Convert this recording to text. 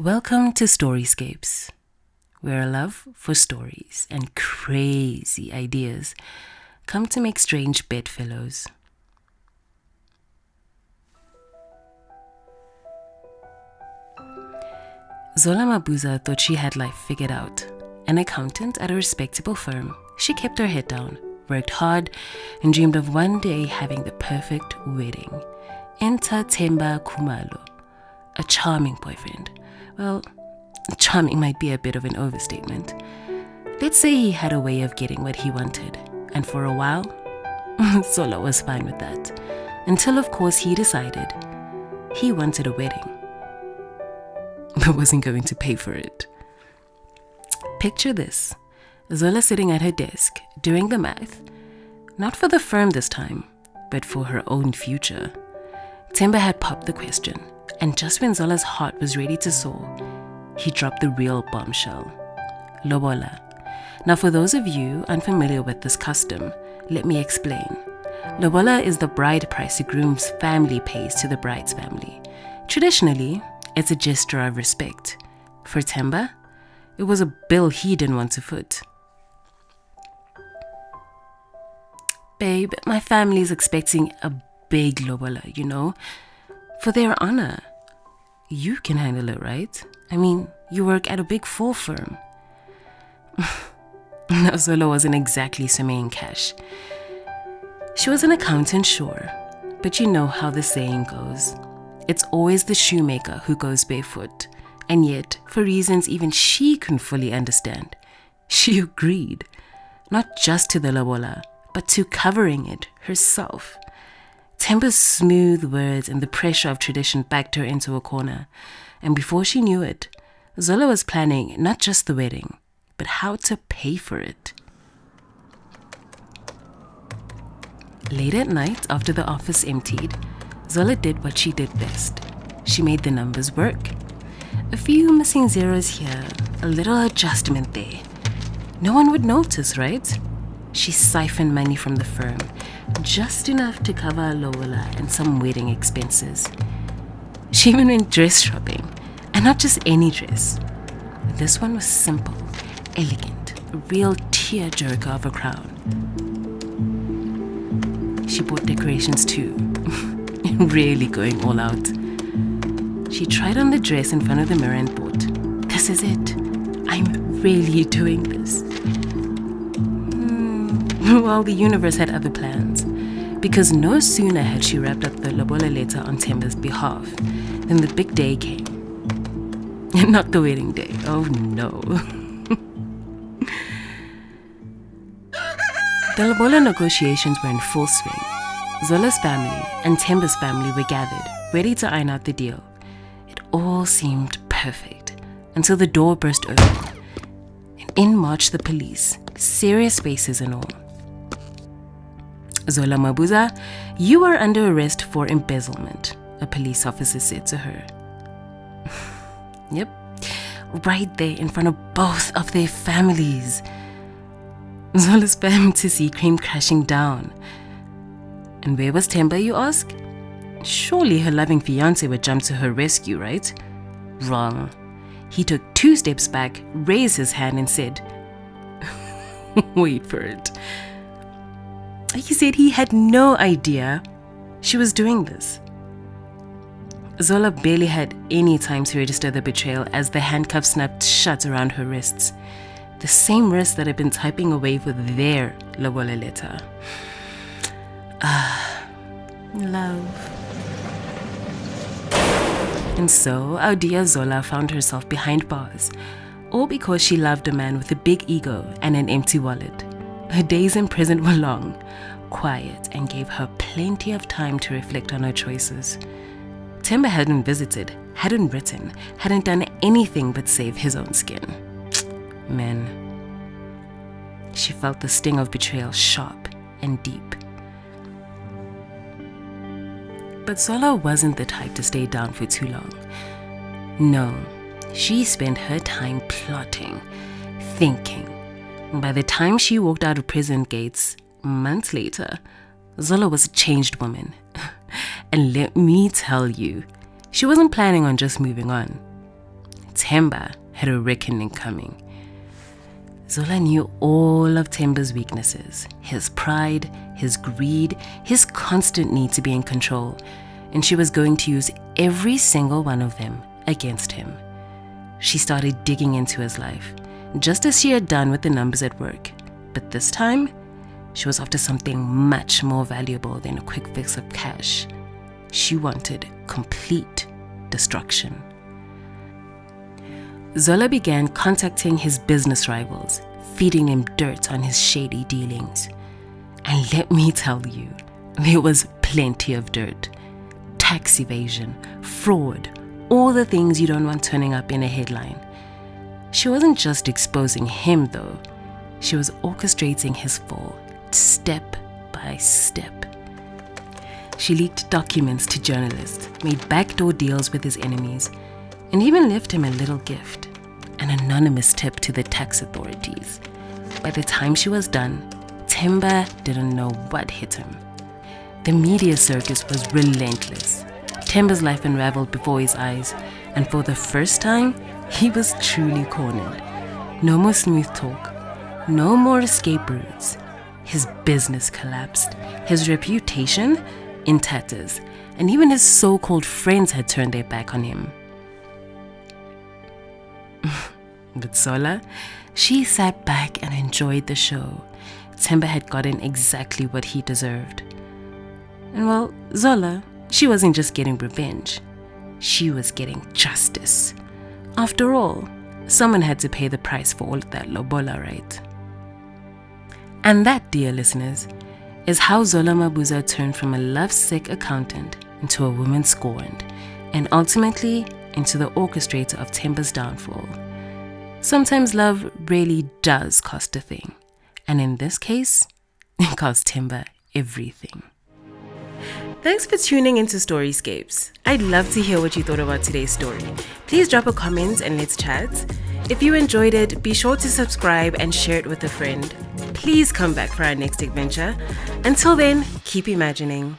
Welcome to Storyscapes, where a love for stories and crazy ideas come to make strange bedfellows. Zola Mabuza thought she had life figured out. An accountant at a respectable firm, she kept her head down, worked hard, and dreamed of one day having the perfect wedding. Enter Themba, a charming boyfriend. Well, charming might be a bit of an overstatement. Let's say he had a way of getting what he wanted, and for a while, Zola was fine with that. Until, of course, he decided he wanted a wedding, but wasn't going to pay for it. Picture this: Zola sitting at her desk, doing the math, not for the firm this time, but for her own future. Themba had popped the question, and just when Zola's heart was ready to soar, he dropped the real bombshell. Lobola. Now, for those of you unfamiliar with this custom, let me explain. Lobola is the bride price a groom's family pays to the bride's family. Traditionally, it's a gesture of respect. For Themba, it was a bill he didn't want to foot. Babe, my family is expecting a big lobola, for their honor. You can handle it, right? I mean, you work at a big four firm. Now, Zola wasn't exactly swimming in cash. She was an accountant, sure, but you know how the saying goes. It's always the shoemaker who goes barefoot. And yet, for reasons even she couldn't fully understand, she agreed. Not just to the lobola, but to covering it herself. Themba's smooth words and the pressure of tradition backed her into a corner. And before she knew it, Zola was planning not just the wedding, but how to pay for it. Late at night, after the office emptied, Zola did what she did best. She made the numbers work. A few missing zeros here, a little adjustment there. No one would notice, right? She siphoned money from the firm, just enough to cover a lobola and some wedding expenses. She even went dress shopping, and not just any dress. This one was simple, elegant, a real tearjerker of a crown. She bought decorations too, really going all out. She tried on the dress in front of the mirror and thought, "This is it. I'm really doing this." Well, the universe had other plans, because no sooner had she wrapped up the lobola letter on Themba's behalf than the big day came. Not the wedding day, oh no. The lobola negotiations were in full swing. Zola's family and Themba's family were gathered, ready to iron out the deal. It all seemed perfect until the door burst open, and in marched the police, serious faces and all. "Zola Mabuza, you are under arrest for embezzlement," a police officer said to her. Yep, right there in front of both of their families. Zola's fantasy came crashing down. And where was Themba, you ask? Surely her loving fiancé would jump to her rescue, right? Wrong. He took 2 steps back, raised his hand and said, wait for it. He said he had no idea she was doing this. Zola barely had any time to register the betrayal as the handcuffs snapped shut around her wrists. The same wrists that had been typing away with their lobola letter. Love. And so, our dear Zola found herself behind bars, all because she loved a man with a big ego and an empty wallet. Her days in prison were long, quiet, and gave her plenty of time to reflect on her choices. Themba hadn't visited, hadn't written, hadn't done anything but save his own skin. Men. She felt the sting of betrayal sharp and deep. But Zola wasn't the type to stay down for too long. No, she spent her time plotting, thinking. By the time she walked out of prison gates, months later, Zola was a changed woman. And let me tell you, she wasn't planning on just moving on. Themba had a reckoning coming. Zola knew all of Themba's weaknesses, his pride, his greed, his constant need to be in control, and she was going to use every single one of them against him. She started digging into his life, just as she had done with the numbers at work, but this time, she was after something much more valuable than a quick fix of cash. She wanted complete destruction. Zola began contacting his business rivals, feeding them dirt on his shady dealings. And let me tell you, there was plenty of dirt. Tax evasion, fraud, all the things you don't want turning up in a headline. She wasn't just exposing him though, she was orchestrating his fall, step by step. She leaked documents to journalists, made backdoor deals with his enemies, and even left him a little gift, an anonymous tip to the tax authorities. By the time she was done, Themba didn't know what hit him. The media circus was relentless. Themba's life unraveled before his eyes, and for the first time, he was truly cornered. No more smooth talk, no more escape routes. His business collapsed, his reputation in tatters, and even his so-called friends had turned their back on him. But Zola, she sat back and enjoyed the show. Themba had gotten exactly what he deserved. And well, Zola, she wasn't just getting revenge. She was getting justice. After all, someone had to pay the price for all of that lobola, right? And that, dear listeners, is how Zola Mabuza turned from a lovesick accountant into a woman scorned, and ultimately into the orchestrator of Themba's downfall. Sometimes love really does cost a thing, and in this case, it cost Themba everything. Thanks for tuning into Storyscapes. I'd love to hear what you thought about today's story. Please drop a comment and let's chat. If you enjoyed it, be sure to subscribe and share it with a friend. Please come back for our next adventure. Until then, keep imagining.